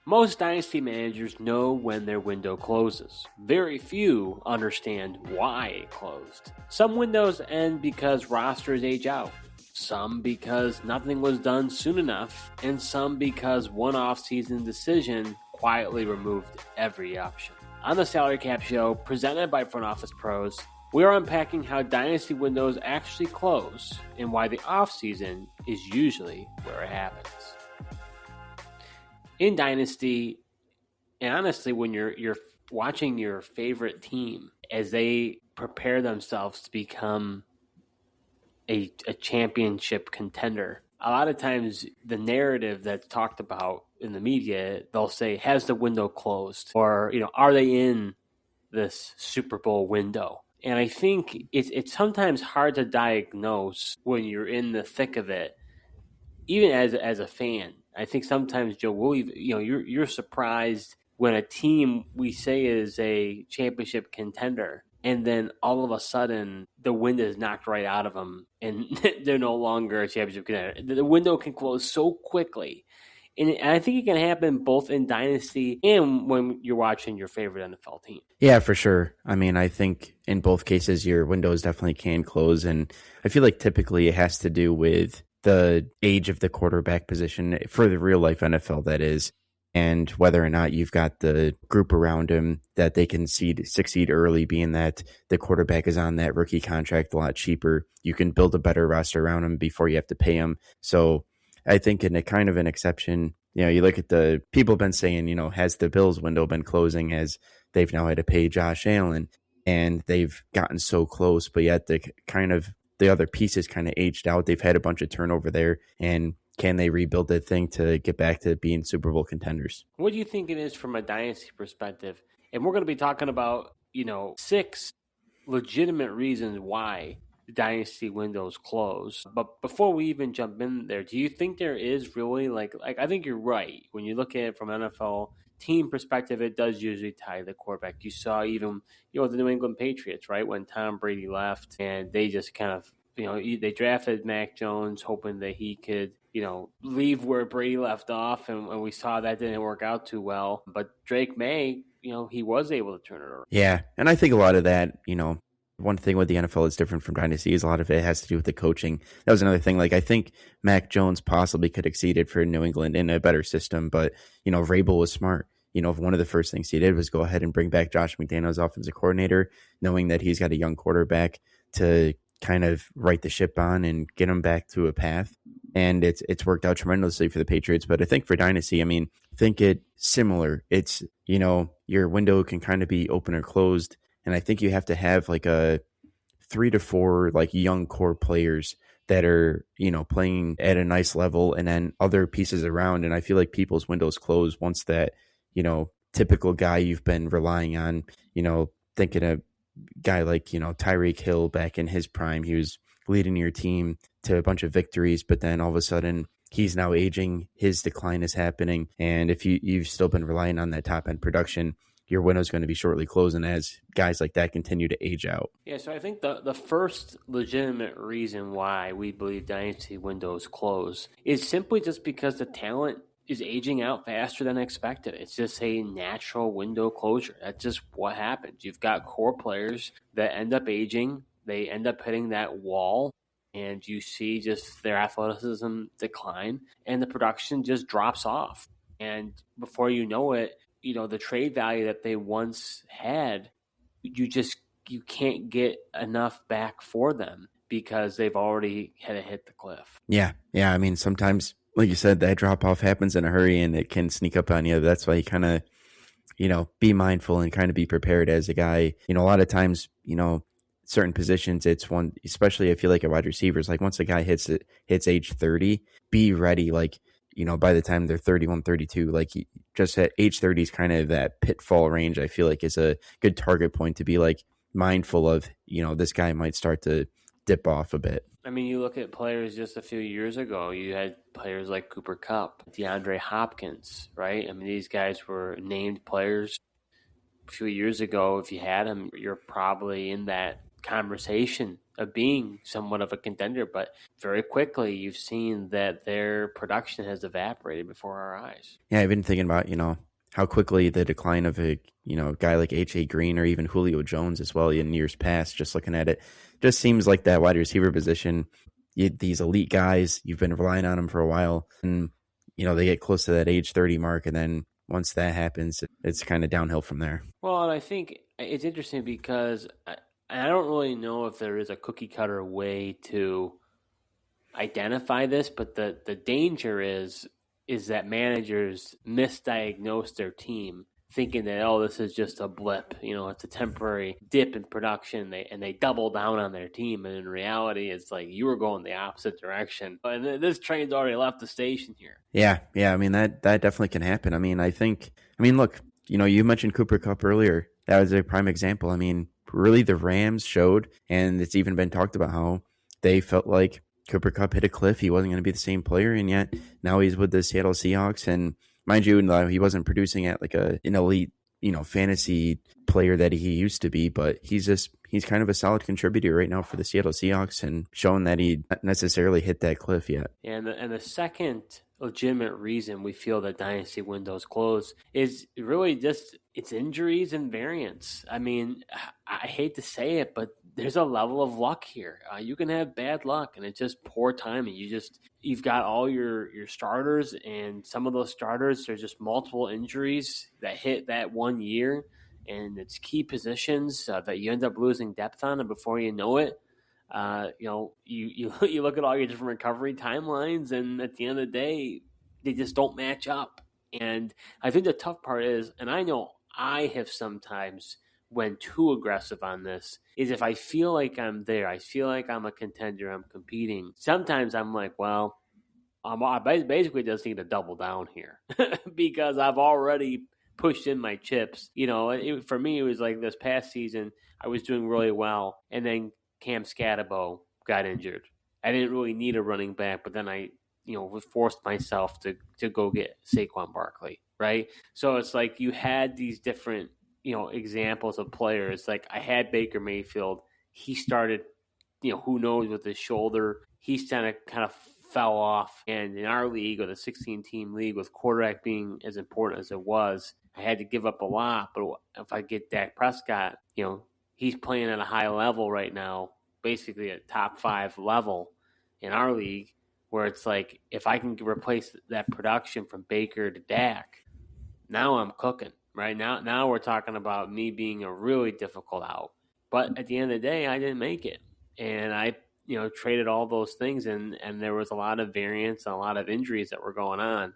Most dynasty managers know when their window closes. Very few understand why it closed. Some windows end because rosters age out, some because nothing was done soon enough, and some because one offseason decision quietly removed every option. On the Salary Cap Show, presented by Front Office Pros, we are unpacking how dynasty windows actually close and why the offseason is usually where it happens. In Dynasty, and honestly, when you're watching your favorite team as they prepare themselves to become a championship contender, a lot of times the narrative that's talked about in the media, they'll say, has the window closed? Or, are they in this Super Bowl window? And I think it's sometimes hard to diagnose when you're in the thick of it, even as a fan. I think sometimes, Joe, you're surprised when a team we say is a championship contender, and then all of a sudden the wind is knocked right out of them, and they're no longer a championship contender. The window can close so quickly. And I think it can happen both in Dynasty and when you're watching your favorite NFL team. Yeah, for sure. I mean, I think in both cases, your windows definitely can close. And I feel like typically it has to do with the age of the quarterback position for the real life NFL, that is, and whether or not you've got the group around him that they can succeed early, being that the quarterback is on that rookie contract a lot cheaper. You can build a better roster around him before you have to pay him. So I think in a kind of an exception, you look at the people have been saying, has the Bills window been closing as they've now had to pay Josh Allen and they've gotten so close, but yet the other pieces kind of aged out. They've had a bunch of turnover there, and can they rebuild that thing to get back to being Super Bowl contenders? What do you think it is from a dynasty perspective? And we're going to be talking about, 6 legitimate reasons why the dynasty windows close. But before we even jump in there, do you think there is really like I think you're right. When you look at it from an NFL team perspective, it does usually tie the quarterback. You saw even, the New England Patriots, right? When Tom Brady left and they just kind of, they drafted Mac Jones hoping that he could, leave where Brady left off. And we saw that didn't work out too well. But Drake May, he was able to turn it around. Yeah. And I think a lot of that, one thing with the NFL is different from Dynasty is a lot of it has to do with the coaching. That was another thing. Like, I think Mac Jones possibly could exceed it for New England in a better system, but, Vrabel was smart. One of the first things he did was go ahead and bring back Josh McDaniels, offensive coordinator, knowing that he's got a young quarterback to kind of right the ship on and get him back to a path. And it's worked out tremendously for the Patriots. But I think for Dynasty, think it similar. It's, your window can kind of be open or closed. And I think you have to have like a 3 to 4 like young core players that are, playing at a nice level, and then other pieces around. And I feel like people's windows close once that, typical guy you've been relying on, thinking a guy like, Tyreek Hill back in his prime, he was leading your team to a bunch of victories, but then all of a sudden he's now aging, his decline is happening. And if you've still been relying on that top end production, your window's going to be shortly closing as guys like that continue to age out. Yeah, so I think the first legitimate reason why we believe dynasty windows close is simply just because the talent is aging out faster than expected. It's just a natural window closure. That's just what happens. You've got core players that end up aging. They end up hitting that wall, and you see just their athleticism decline, and the production just drops off. And before you know it, the trade value that they once had, you can't get enough back for them because they've already had to hit the cliff. Yeah. Sometimes, like you said, that drop off happens in a hurry and it can sneak up on you. That's why you kind of, be mindful and kind of be prepared as a guy. A lot of times, certain positions, it's one, especially I feel like at wide receivers, like once a guy hits age 30, be ready. Like, by the time they're 31, 32, like just at age 30 is kind of that pitfall range. I feel like is a good target point to be like mindful of, this guy might start to dip off a bit. You look at players just a few years ago, you had players like Cooper Kupp, DeAndre Hopkins, right? These guys were named players a few years ago. If you had them, you're probably in that conversation of being somewhat of a contender, but very quickly you've seen that their production has evaporated before our eyes. Yeah, I've been thinking about, how quickly the decline of a, guy like H.A. Green or even Julio Jones as well in years past, just looking at it, just seems like that wide receiver position, these elite guys, you've been relying on them for a while, and, they get close to that age 30 mark, and then once that happens, it's kind of downhill from there. Well, and I think it's interesting because I don't really know if there is a cookie cutter way to identify this, but the danger is that managers misdiagnose their team, thinking that, oh, this is just a blip, it's a temporary dip in production, and they double down on their team, and in reality, it's like you were going the opposite direction, and this train's already left the station here. Yeah. I mean, that definitely can happen. I mean, look, you mentioned Cooper Kupp earlier. That was a prime example. I mean, really, the Rams showed, and it's even been talked about how they felt like Cooper Kupp hit a cliff. He wasn't going to be the same player, and yet now he's with the Seattle Seahawks. And mind you, he wasn't producing at like an elite, fantasy player that he used to be, but he's kind of a solid contributor right now for the Seattle Seahawks and showing that he not necessarily hit that cliff yet. And the second legitimate reason we feel that dynasty windows close is really just it's injuries and variance. I mean, I hate to say it, but there's a level of luck here. You can have bad luck, and it's just poor timing. You've got all your starters, and some of those starters, there's just multiple injuries that hit that 1 year, and it's key positions that you end up losing depth on, and before you know it, you look at all your different recovery timelines, and at the end of the day, they just don't match up. And I think the tough part is, and I know I have sometimes went too aggressive on this, is if I feel like I'm there, I feel like I'm a contender, I'm competing. Sometimes I'm like, well, I basically just need to double down here because I've already pushed in my chips. For me, it was like this past season, I was doing really well, and then Cam Scatabo got injured. I didn't really need a running back, but then I, forced myself to go get Saquon Barkley, right? So it's like you had these different, examples of players. Like I had Baker Mayfield. He started, who knows with his shoulder. He's kind of fell off. And in our league, or the 16-team league, with quarterback being as important as it was, I had to give up a lot. But if I get Dak Prescott, he's playing at a high level right now, basically a top 5 level in our league, where it's like if I can replace that production from Baker to Dak, now I'm cooking. Right now we're talking about me being a really difficult out. But at the end of the day, I didn't make it. And I, traded all those things, and there was a lot of variance and a lot of injuries that were going on.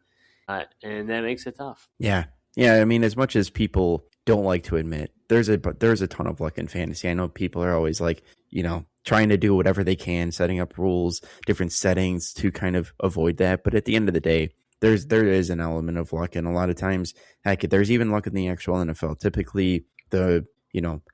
And that makes it tough. Yeah. I mean, as much as people don't like to admit, there's a ton of luck in fantasy. I know people are always like, trying to do whatever they can, setting up rules, different settings to kind of avoid that. But at the end of the day, there is an element of luck, and a lot of times, heck, there's even luck in the actual NFL. Typically, the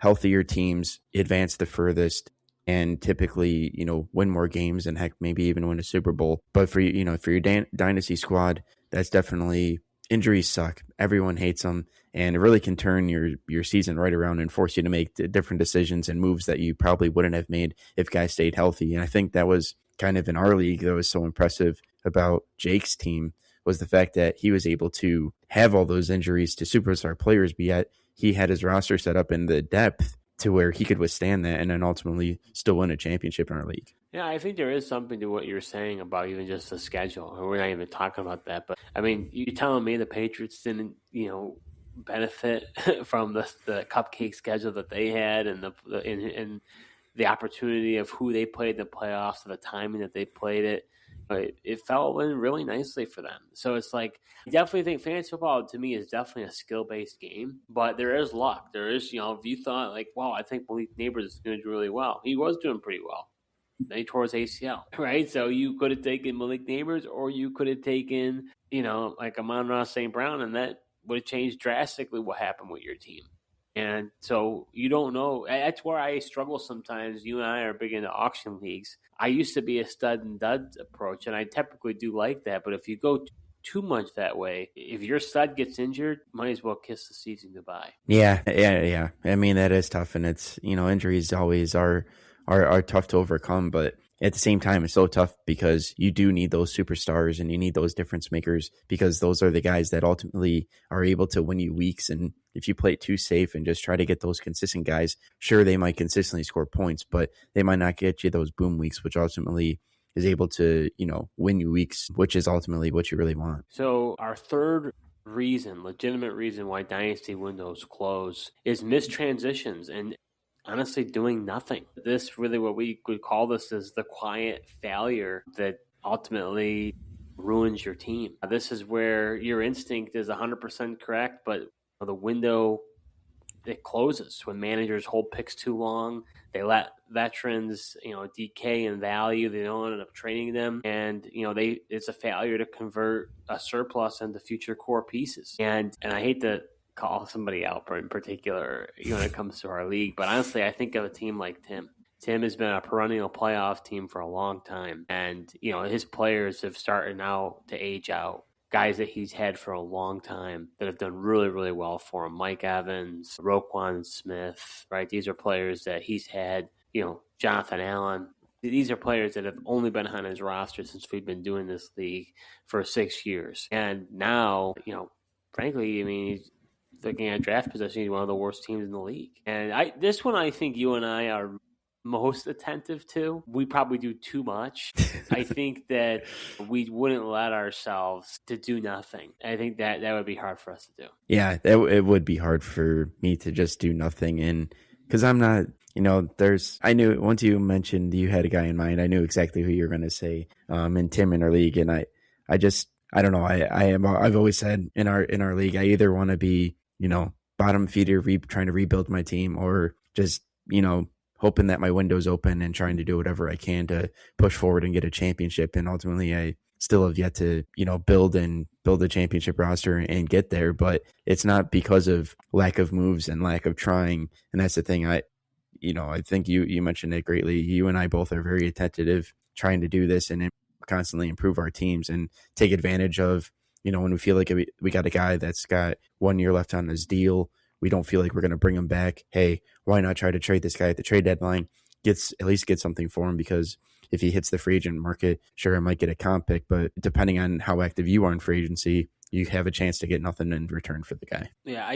healthier teams advance the furthest, and typically win more games, and heck, maybe even win a Super Bowl. But for your dynasty squad, that's definitely, injuries suck. Everyone hates them, and it really can turn your season right around and force you to make different decisions and moves that you probably wouldn't have made if guys stayed healthy. And I think that was kind of in our league that was so impressive about Jake's team, was the fact that he was able to have all those injuries to superstar players, but yet he had his roster set up in the depth to where he could withstand that and then ultimately still win a championship in our league. Yeah, I think there is something to what you're saying about even just the schedule. We're not even talking about that, but I mean, you're telling me the Patriots didn't, benefit from the cupcake schedule that they had, and the opportunity of who they played in the playoffs, and the timing that they played it. It fell in really nicely for them. So it's like, I definitely think fantasy football to me is definitely a skill-based game, but there is luck. There is, if you thought like, wow, I think Malik Neighbors is going to do really well. He was doing pretty well. Then he tore his ACL, right? So you could have taken Malik Neighbors, or you could have taken, like Amon-Ra St. Brown, and that would have changed drastically what happened with your team. And so you don't know. That's where I struggle sometimes. You and I are big into auction leagues. I used to be a stud and dud approach, and I typically do like that. But if you go too much that way, if your stud gets injured, might as well kiss the season goodbye. Yeah. I mean, that is tough, and it's, injuries always are are tough to overcome. But at the same time, it's so tough because you do need those superstars and you need those difference makers, because those are the guys that ultimately are able to win you weeks. And if you play it too safe and just try to get those consistent guys, sure, they might consistently score points, but they might not get you those boom weeks, which ultimately is able to, win you weeks, which is ultimately what you really want. So our third legitimate reason why Dynasty windows close is missed transitions and honestly doing nothing. This really, what we could call this, is the quiet failure that ultimately ruins your team. This is where your instinct is 100% correct, but the window, it closes when managers hold picks too long. They let veterans, decay in value. They don't end up trading them, and it's a failure to convert a surplus into future core pieces. And I hate to call somebody out in particular, when it comes to our league, but honestly, I think of a team like Tim. Tim has been a perennial playoff team for a long time, and his players have started now to age out. Guys that he's had for a long time that have done really, really well for him. Mike Evans, Roquan Smith, right? These are players that he's had, Jonathan Allen. These are players that have only been on his roster since we've been doing this league for 6 years. And now, frankly, he's looking at draft position, he's one of the worst teams in the league. And this one, I think you and I are most attentive to. We probably do too much. I think that we wouldn't let ourselves to do nothing. I think that would be hard for us to do. Yeah, it would be hard for me to just do nothing. And because I'm not, I knew once you mentioned you had a guy in mind, I knew exactly who you were going to say. And Tim in our league, and I don't know. I've always said in our league, I either want to be, bottom feeder, trying to rebuild my team, or just, hoping that my window's open and trying to do whatever I can to push forward and get a championship. And ultimately, I still have yet to, build a championship roster and get there. But it's not because of lack of moves and lack of trying. And that's the thing. I think you mentioned it greatly. You and I both are very attentive trying to do this and constantly improve our teams and take advantage of, when we feel like we got a guy that's got 1 year left on his deal, we don't feel like we're going to bring him back. Hey, why not try to trade this guy at the trade deadline? At least get something for him, because if he hits the free agent market, sure, I might get a comp pick, but depending on how active you are in free agency, you have a chance to get nothing in return for the guy. Yeah,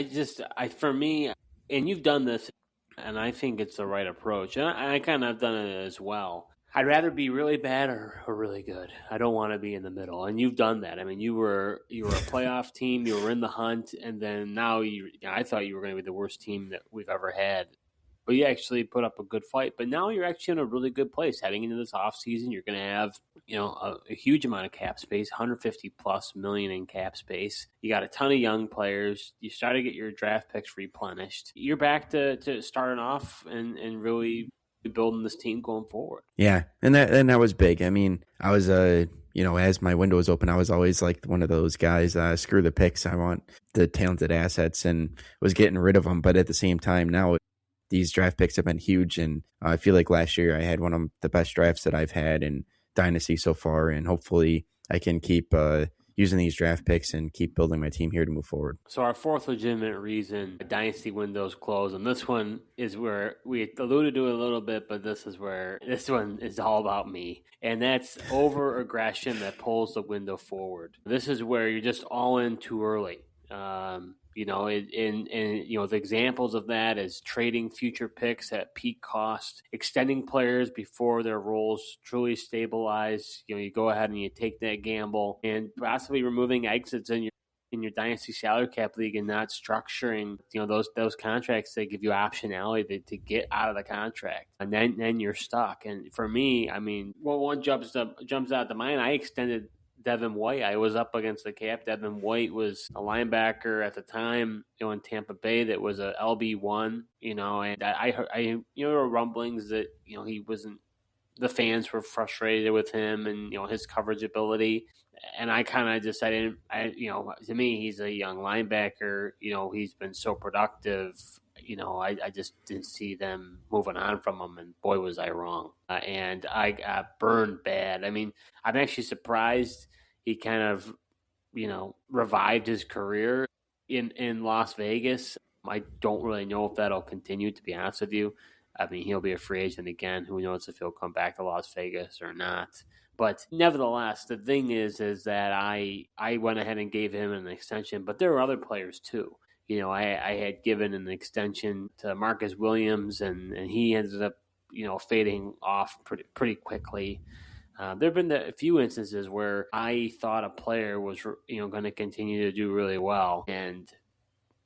for me, and you've done this, and I think it's the right approach. And I kind of have done it as well. I'd rather be really bad or really good. I don't want to be in the middle. And you've done that. You were a playoff team. You were in the hunt, and then now I thought you were going to be the worst team that we've ever had. But you actually put up a good fight. But now you're actually in a really good place heading into this offseason. You're going to have a huge amount of cap space, 150 plus million in cap space. You got a ton of young players. You start to get your draft picks replenished. You're back to starting off and really building this team going forward. Yeah, and that was big. I was as my window was open, I was always like one of those guys, screw the picks, I want the talented assets, and was getting rid of them. But at the same time, now these draft picks have been huge, and I feel like last year I had one of the best drafts that I've had in Dynasty so far, and hopefully I can keep using these draft picks and keep building my team here to move forward. So our fourth legitimate reason Dynasty windows close, and this one is where we alluded to it a little bit, but this one is all about me. And that's over aggression that pulls the window forward. This is where you're just all in too early. The examples of that is trading future picks at peak cost, extending players before their roles truly stabilize. You go ahead and you take that gamble, and possibly removing exits in your dynasty salary cap league and not structuring those contracts that give you optionality to get out of the contract, and then you're stuck. And for me, one jumps out to mind. I extended Devin White. I was up against the cap. Devin White was a linebacker at the time, in Tampa Bay that was a LB1, and I heard, there were rumblings that, he wasn't, the fans were frustrated with him and, his coverage ability. And I kind of just, to me, he's a young linebacker, he's been so productive. I just didn't see them moving on from him, and boy, was I wrong. And I got burned bad. I'm actually surprised he kind of, revived his career in Las Vegas. I don't really know if that'll continue, to be honest with you. I mean, he'll be a free agent again. Who knows if he'll come back to Las Vegas or not. But nevertheless, the thing is that I went ahead and gave him an extension, but there were other players too. I had given an extension to Marcus Williams, and he ended up, fading off pretty quickly. There have been a few instances where I thought a player was, going to continue to do really well, and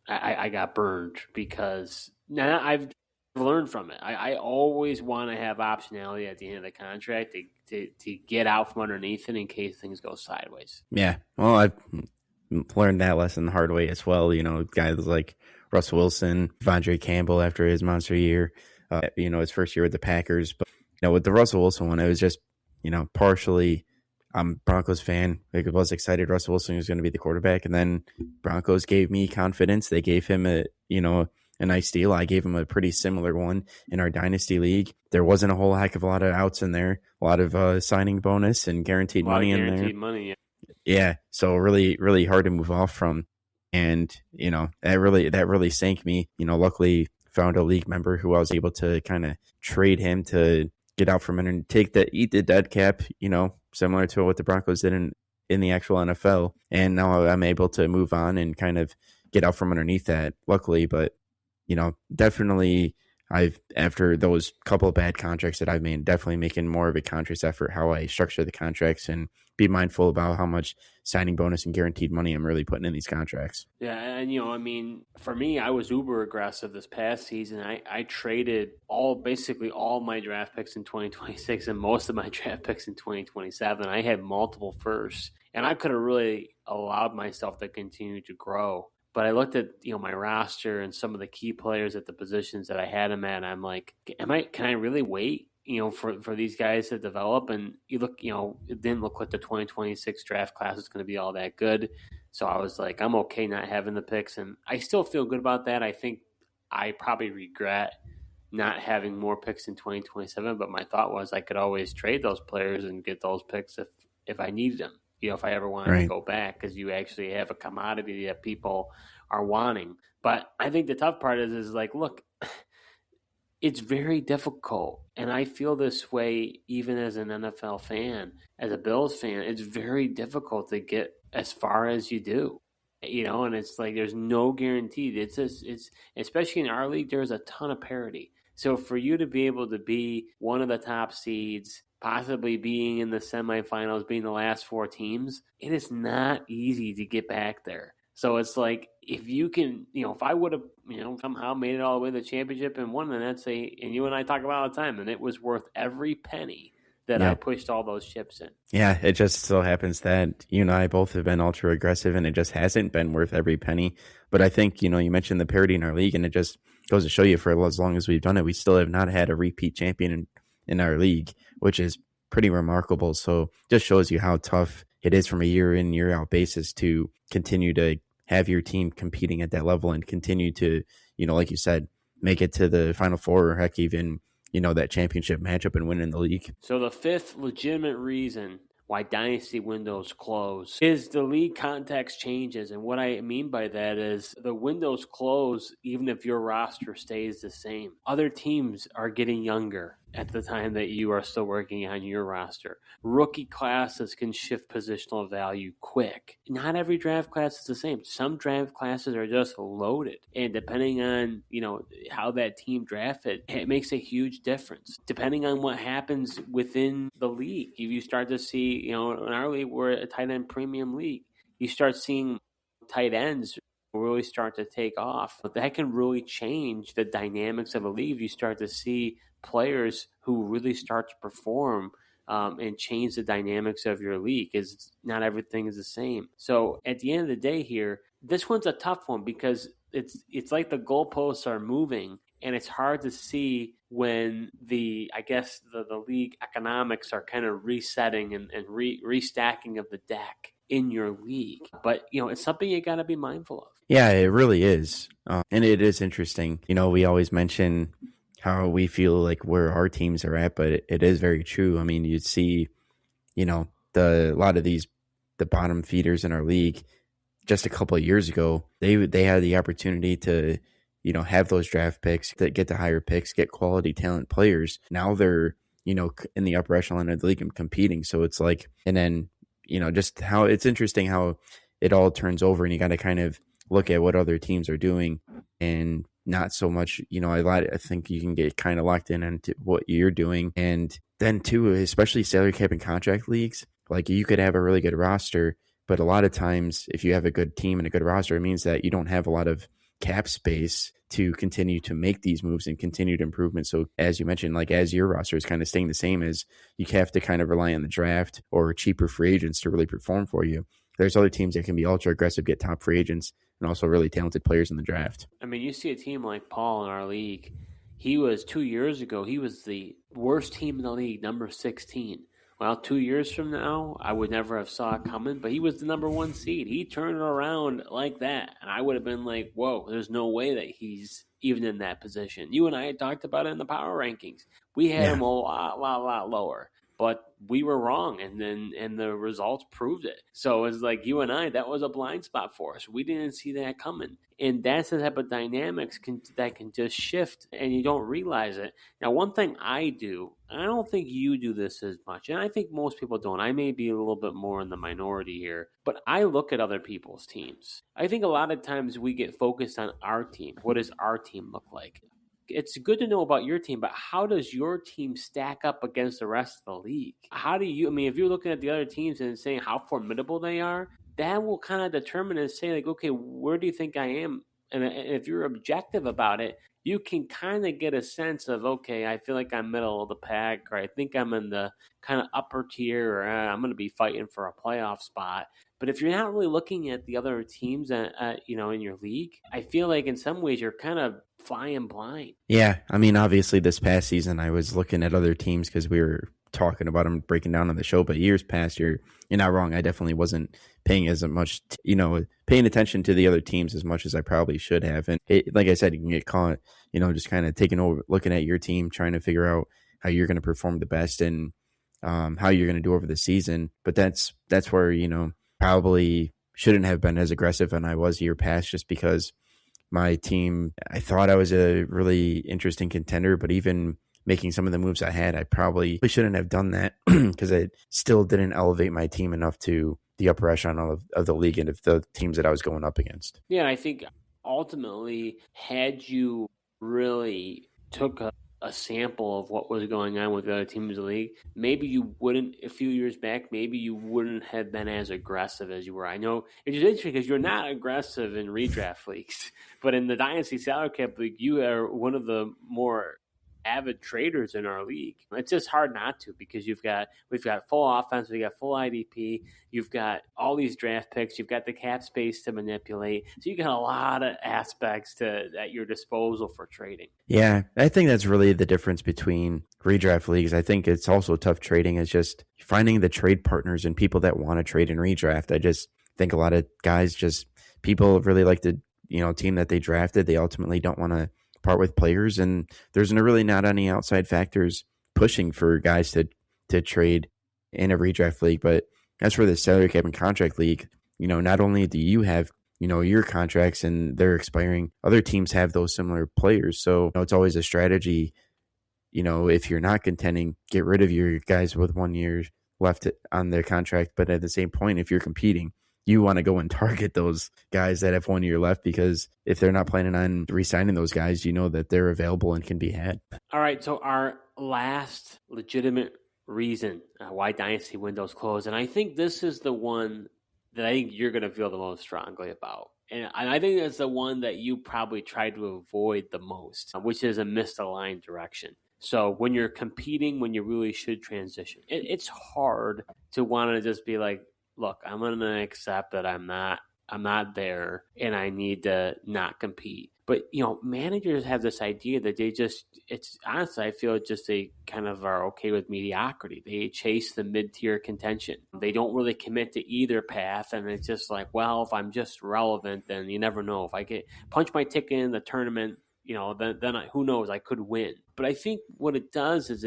I got burned because now I've learned from it. I always want to have optionality at the end of the contract to get out from underneath it in case things go sideways. Yeah, well, I've learned that lesson the hard way as well. Guys like Russell Wilson, Devondre Campbell after his monster year, his first year with the Packers. But with the Russell Wilson one, it was just partially I'm a Broncos fan. I was excited Russell Wilson was going to be the quarterback, and then Broncos gave me confidence. They gave him a nice deal. I gave him a pretty similar one in our Dynasty league. There wasn't a whole heck of a lot of outs in there, a lot of signing bonus and guaranteed money in there. Guaranteed money, yeah. Yeah, so really, really hard to move off from, and that really sank me. Luckily found a league member who I was able to kind of trade him to get out from under and eat the dead cap. Similar to what the Broncos did in the actual NFL, and now I'm able to move on and kind of get out from underneath that. Luckily, but definitely after those couple of bad contracts that I've made, definitely making more of a conscious effort how I structure the contracts and be mindful about how much signing bonus and guaranteed money I'm really putting in these contracts. Yeah, and for me, I was uber aggressive this past season. I traded basically all my draft picks in 2026 and most of my draft picks in 2027. I had multiple firsts, and I could have really allowed myself to continue to grow. But I looked at my roster and some of the key players at the positions that I had them at, and I'm like, can I really wait for these guys to develop? And you look, it didn't look like the 2026 draft class is going to be all that good. So I was like, I'm okay not having the picks, and I still feel good about that. I think I probably regret not having more picks in 2027, but my thought was I could always trade those players and get those picks if I needed them. If I ever wanted to go back, because you actually have a commodity that people are wanting. But I think the tough part is like, look, it's very difficult. And I feel this way even as an NFL fan, as a Bills fan. It's very difficult to get as far as you do. And it's like there's no guarantee. It's especially in our league, there's a ton of parity. So for you to be able to be one of the top seeds, possibly being in the semifinals, being the last four teams, it is not easy to get back there. So it's like, if you can, if I would have, somehow made it all the way to the championship and won, then and you and I talk about it all the time, and it was worth every penny that I pushed all those chips in. Yeah, it just so happens that you and I both have been ultra aggressive, and it just hasn't been worth every penny. But I think, you mentioned the parity in our league, and it just goes to show you, for as long as we've done it, we still have not had a repeat champion in our league, which is pretty remarkable. So just shows you how tough it is from a year in, year out basis to continue to have your team competing at that level and continue to, like you said, make it to the Final Four, or heck, even, that championship matchup and win in the league. So the fifth legitimate reason why dynasty windows close is the league context changes. And what I mean by that is the windows close even if your roster stays the same. Other teams are getting younger at the time that you are still working on your roster. Rookie classes can shift positional value quick. Not every draft class is the same. Some draft classes are just loaded. And depending on, how that team drafted, it makes a huge difference. Depending on what happens within the league. If you start to see, in our league, we're a tight end premium league. You start seeing tight ends really start to take off. But that can really change the dynamics of a league. You start to see players who really start to perform and change the dynamics of your league, because not everything is the same. So at the end of the day here, this one's a tough one because it's like the goalposts are moving, and it's hard to see when the league economics are kind of resetting and restacking of the deck in your league. But, it's something you got to be mindful of. Yeah, it really is. And it is interesting. We always mention how we feel like where our teams are at, but it is very true. I mean, you'd see, a lot of the bottom feeders in our league just a couple of years ago, they had the opportunity to, have those draft picks that get the higher picks, get quality talent players. Now they're, in the upper echelon of the league and competing. So it's like, and then, just how it's interesting how it all turns over, and you got to kind of look at what other teams are doing and not so much, I think you can get kind of locked in into what you're doing. And then too, especially salary cap and contract leagues, like you could have a really good roster, but a lot of times if you have a good team and a good roster, it means that you don't have a lot of cap space to continue to make these moves and continued improvement. So as you mentioned, like as your roster is kind of staying the same, as you have to kind of rely on the draft or cheaper free agents to really perform for you. There's other teams that can be ultra aggressive, get top free agents, and also really talented players in the draft. I mean, you see a team like Paul in our league. He was 2 years ago, he was the worst team in the league, number 16. Well, 2 years from now, I would never have saw it coming, but he was the number 1 seed. He turned it around like that, and I would have been like, whoa, there's no way that he's even in that position. You and I had talked about it in the power rankings. We had him a lot lower. But we were wrong, and the results proved it. So it's like you and I, that was a blind spot for us. We didn't see that coming. And that's the type of dynamics that can just shift, and you don't realize it. Now, one thing I do, and I don't think you do this as much, and I think most people don't. I may be a little bit more in the minority here, but I look at other people's teams. I think a lot of times we get focused on our team. What does our team look like? It's good to know about your team, but how does your team stack up against the rest of the league? If you're looking at the other teams and saying how formidable they are, that will kind of determine and say, like, okay, where do you think I am? And if you're objective about it, you can kind of get a sense of, okay, I feel like I'm middle of the pack, or I think I'm in the kind of upper tier, or I'm going to be fighting for a playoff spot. But if you're not really looking at the other teams, in your league, I feel like in some ways you're kind of flying blind. Yeah, I mean, obviously this past season I was looking at other teams because we were talking about them, breaking down on the show. But years past, you're not wrong. I definitely wasn't paying as much, paying attention to the other teams as much as I probably should have. And like I said, you can get caught, just kind of taking over, looking at your team, trying to figure out how you're going to perform the best and how you're going to do over the season. But that's where, probably shouldn't have been as aggressive and I was year past, just because my team, I thought I was a really interesting contender, but even making some of the moves I had, I probably shouldn't have done that because I still didn't elevate my team enough to the upper echelon of the league and of the teams that I was going up against. Yeah, I think ultimately, had you really took a sample of what was going on with the other teams in the league, maybe you wouldn't, a few years back, maybe you wouldn't have been as aggressive as you were. I know it's interesting because you're not aggressive in redraft leagues, but in the Dynasty Salary Cap League, you are one of the more avid traders in our league. It's just hard not to, because we've got full offense, we got full IDP, you've got all these draft picks, you've got the cap space to manipulate, so you got a lot of aspects at your disposal for trading. Yeah, I think that's really the difference between redraft leagues. I think it's also tough trading. It's just finding the trade partners and people that want to trade in redraft. I just think a lot of guys, people really like the team that they drafted. They ultimately don't want to part with players, and there's really not any outside factors pushing for guys to trade in a redraft league. But as for the salary cap and contract league, not only do you have your contracts and they're expiring, other teams have those similar players. So it's always a strategy. If you're not contending, get rid of your guys with 1 year left on their contract. But at the same point, if you're competing, you want to go and target those guys that have 1 year left, because if they're not planning on re-signing those guys, that they're available and can be had. All right, so our last legitimate reason why Dynasty windows close, and I think this is the one that I think you're going to feel the most strongly about. And I think that's the one that you probably try to avoid the most, which is a misaligned direction. So when you're competing, when you really should transition, it's hard to want to just be like, look, I'm going to accept that I'm not there and I need to not compete. But, managers have this idea that it's honestly, I feel they kind of are okay with mediocrity. They chase the mid-tier contention. They don't really commit to either path. And it's just like, well, if I'm just relevant, then you never know. If I get punch my ticket in the tournament, then who knows, I could win. But I think what it does is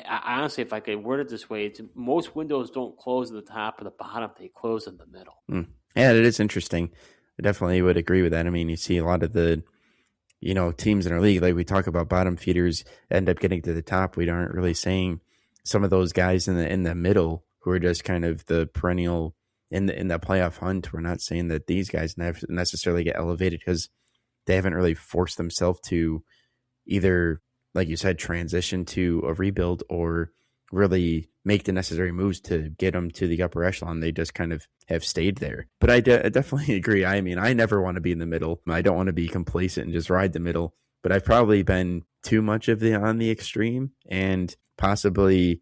honestly, if I could word it this way, most windows don't close at the top or the bottom. They close in the middle. Yeah, it is interesting. I definitely would agree with that. I mean, you see a lot of the teams in our league, like we talk about bottom feeders end up getting to the top. We aren't really saying some of those guys in the middle who are just kind of the perennial in the playoff hunt. We're not saying that these guys necessarily get elevated because they haven't really forced themselves to either, like you said, transition to a rebuild or really make the necessary moves to get them to the upper echelon. They just kind of have stayed there. But I definitely agree. I mean, I never want to be in the middle. I don't want to be complacent and just ride the middle. But I've probably been too much on the extreme, and possibly,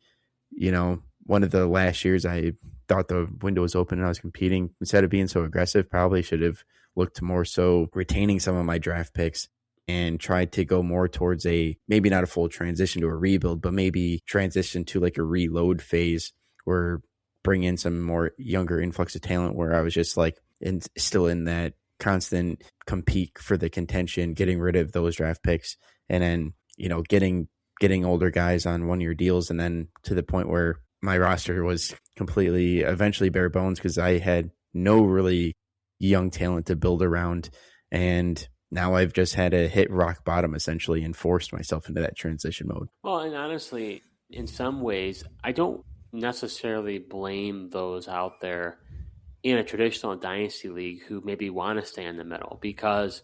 one of the last years I thought the window was open and I was competing. Instead of being so aggressive, probably should have looked more so retaining some of my draft picks and tried to go more towards maybe not a full transition to a rebuild, but maybe transition to like a reload phase or bring in some more younger influx of talent where I was just like still in that constant compete for the contention, getting rid of those draft picks, and then, getting older guys on 1-year deals. And then to the point where my roster was completely eventually bare bones because I had no really young talent to build around. And now I've just had to hit rock bottom essentially and forced myself into that transition mode. Well, and honestly, in some ways, I don't necessarily blame those out there in a traditional dynasty league who maybe want to stay in the middle, because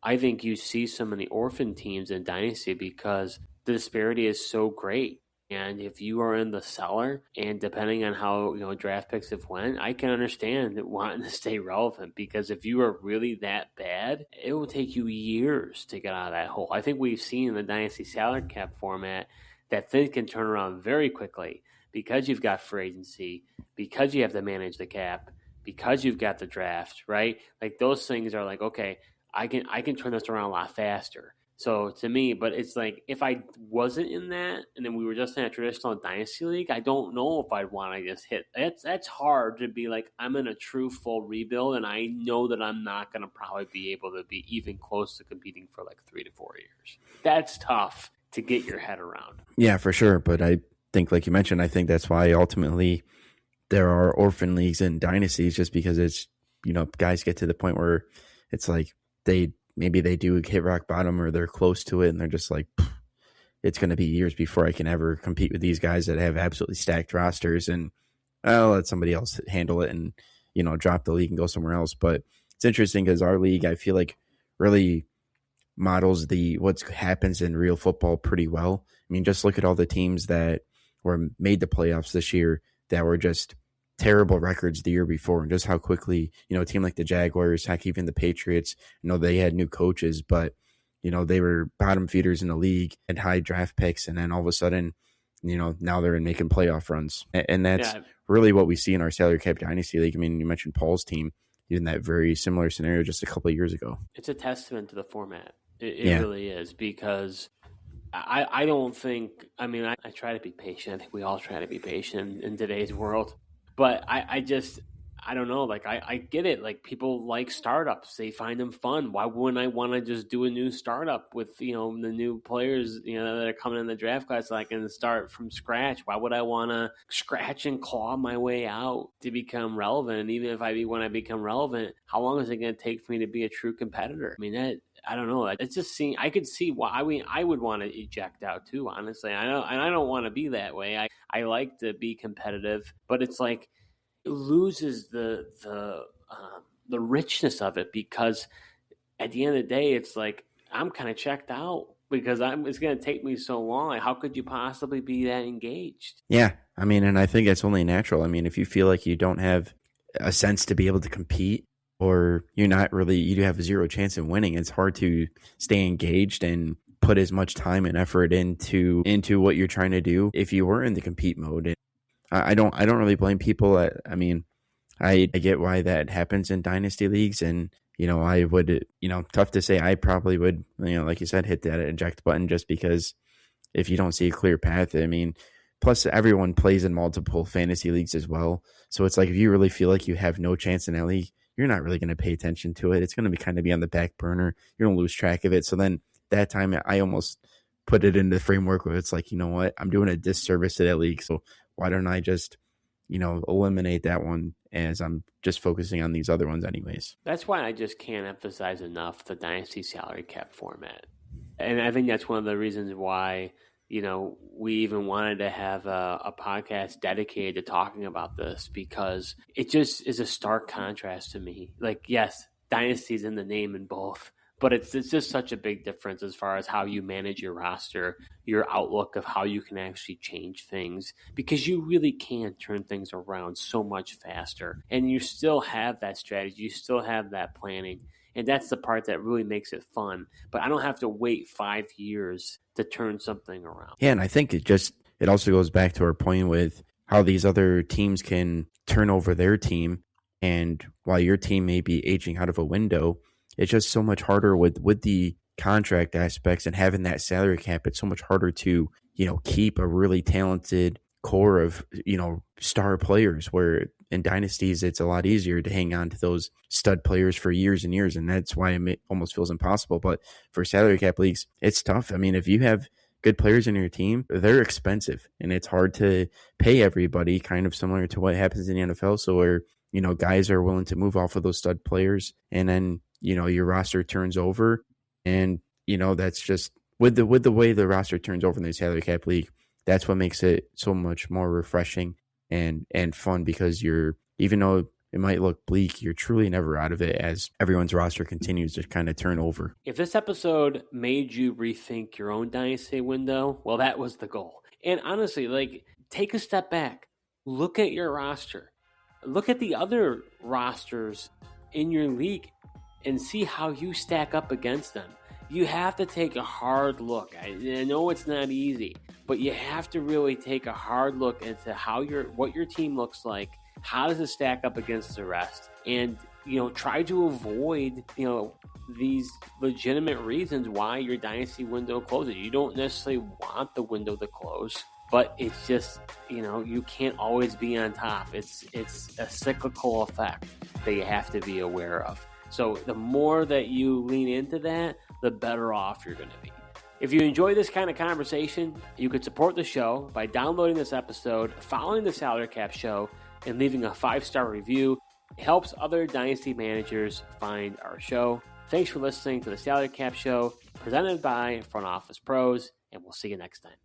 I think you see some of the orphan teams in dynasty because the disparity is so great. And if you are in the cellar, and depending on how draft picks have went, I can understand wanting to stay relevant, because if you are really that bad, it will take you years to get out of that hole. I think we've seen in the dynasty salary cap format that things can turn around very quickly because you've got free agency, because you have to manage the cap, because you've got the draft, right? Like those things are like, okay, I can turn this around a lot faster. So to me, but it's like if I wasn't in that and then we were just in a traditional dynasty league, I don't know if I'd want to just hit. That's hard to be like, I'm in a true full rebuild and I know that I'm not going to probably be able to be even close to competing for like 3 to 4 years. That's tough to get your head around. Yeah, for sure. But I think, like you mentioned, I think that's why ultimately there are orphan leagues and dynasties, just because it's, guys get to the point where it's like maybe they do hit rock bottom or they're close to it and they're just like, it's going to be years before I can ever compete with these guys that have absolutely stacked rosters, and I'll let somebody else handle it and, drop the league and go somewhere else. But it's interesting because our league, I feel like, really models what happens in real football pretty well. I mean, just look at all the teams that made the playoffs this year that were just terrible records the year before, and just how quickly, a team like the Jaguars, heck, even the Patriots, they had new coaches, but, they were bottom feeders in the league and high draft picks. And then all of a sudden, now they're making playoff runs. And that's really what we see in our salary cap dynasty league. I mean, you mentioned Paul's team in that very similar scenario just a couple of years ago. It's a testament to the format. It really is, because I don't think, I try to be patient. I think we all try to be patient in today's world. But I don't know. Like, I get it. Like, people like startups. They find them fun. Why wouldn't I want to just do a new startup with, the new players, that are coming in the draft class, so I can start from scratch? Why would I want to scratch and claw my way out to become relevant? And even when I become relevant, how long is it going to take for me to be a true competitor? I don't know. It's just I could see why I would want to eject out too, honestly. I don't want to be that way. I like to be competitive, but it's like it loses the richness of it, because at the end of the day, it's like I'm kind of checked out because it's going to take me so long. Like, how could you possibly be that engaged? Yeah, and I think it's only natural. If you feel like you don't have a sense to be able to compete, or you have zero chance of winning, it's hard to stay engaged and put as much time and effort into what you're trying to do if you were in the compete mode. And I don't really blame people. I get why that happens in dynasty leagues, and I would, tough to say, I probably would, like you said, hit that eject button, just because if you don't see a clear path. Plus everyone plays in multiple fantasy leagues as well, so it's like if you really feel like you have no chance in that league, you're not really going to pay attention to it. It's going to be kind of on the back burner. You're going to lose track of it. So then that time I almost put it in the framework where it's like, you know what, I'm doing a disservice to that league. So why don't I just, eliminate that one as I'm just focusing on these other ones anyways. That's why I just can't emphasize enough the Dynasty salary cap format. And I think that's one of the reasons why, we even wanted to have a podcast dedicated to talking about this, because it just is a stark contrast to me. Like, yes, Dynasty's in the name in both, but it's just such a big difference as far as how you manage your roster, your outlook of how you can actually change things, because you really can turn things around so much faster. And you still have that strategy. You still have that planning. And that's the part that really makes it fun. But I don't have to wait 5 years to turn something around. Yeah, and I think it also goes back to our point with how these other teams can turn over their team. And while your team may be aging out of a window, it's just so much harder with the contract aspects and having that salary cap. It's so much harder to, keep a really talented core of, star players, where in dynasties, it's a lot easier to hang on to those stud players for years and years. And that's why it almost feels impossible. But for salary cap leagues, it's tough. I mean, if you have good players in your team, they're expensive and it's hard to pay everybody, kind of similar to what happens in the NFL. So where, guys are willing to move off of those stud players, and then, your roster turns over. And, that's just with the way the roster turns over in the salary cap league, that's what makes it so much more refreshing and fun, because even though it might look bleak, you're truly never out of it as everyone's roster continues to kind of turn over. If this episode made you rethink your own dynasty window, well, that was the goal. And honestly, take a step back, look at your roster, look at the other rosters in your league and see how you stack up against them. You have to take a hard look. I know it's not easy, but you have to really take a hard look into what your team looks like. How does it stack up against the rest? And, try to avoid, these legitimate reasons why your dynasty window closes. You don't necessarily want the window to close, but it's just, you can't always be on top. It's a cyclical effect that you have to be aware of. So the more that you lean into that, the better off you're going to be. If you enjoy this kind of conversation, you could support the show by downloading this episode, following the Salary Cap Show, and leaving a 5-star review. It helps other Dynasty managers find our show. Thanks for listening to the Salary Cap Show, presented by Front Office Pros, and we'll see you next time.